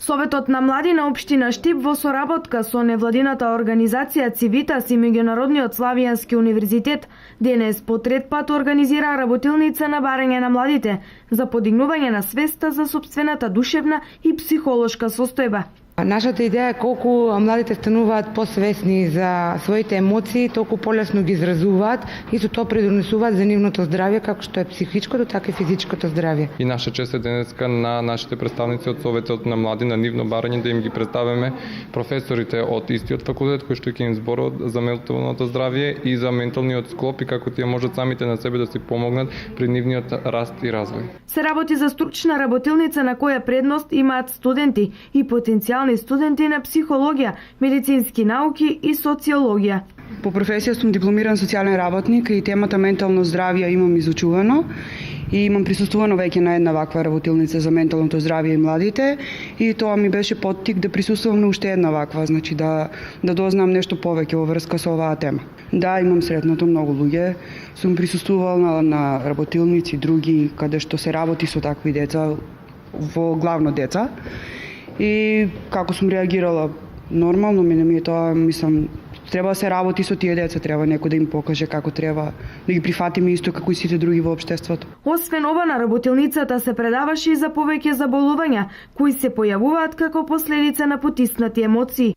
Советот на млади на општина Штип во соработка со невладината организација Цивитас и Меѓународниот славијански универзитет денес по трет пат организира работилница на барање на младите за подигнување на свеста за сопствената душевна и психолошка состојба. Нашата идеја е колку младите стануваат посвесни за своите емоции, толку полесно ги изразуваат и со тоа придонесуваат за нивното здравје, како што е психичкото, така и физичкото здравје. И наша чест е денеска на нашите представници од Советот на млади на нивно барање да им ги представиме професорите од истиот факултет кои што ќе им зборуват за менталното здравје и за менталниот склоп и како тие можат самите на себе да си помогнат при нивниот раст и развој. Се работи за стручна работилница на која предност имаат студенти и потенцијални студенти на психологија, медицински науки и социологија. По професија сум дипломиран социјален работник и темата ментално здравје имам изучувано и имам присуствувано веќе на една ваква работилница за менталното здравје и младите и тоа ми беше поттик да присуствувам на уште една ваква, значи да дознам нешто повеќе во врска со оваа тема. Да, имам сретнато многу луѓе, сум присуствувала на работилници други каде што се работи со такви деца, во главно деца. И како сум реагирала нормално, ми е тоа, мислам, треба да се работи со тие деца, треба некој да им покаже како треба да ги прифатиме исто како и сите други во општеството. Освен ова на работилницата се предаваше и за повеќе заболувања кои се појавуваат како последица на потиснати емоции.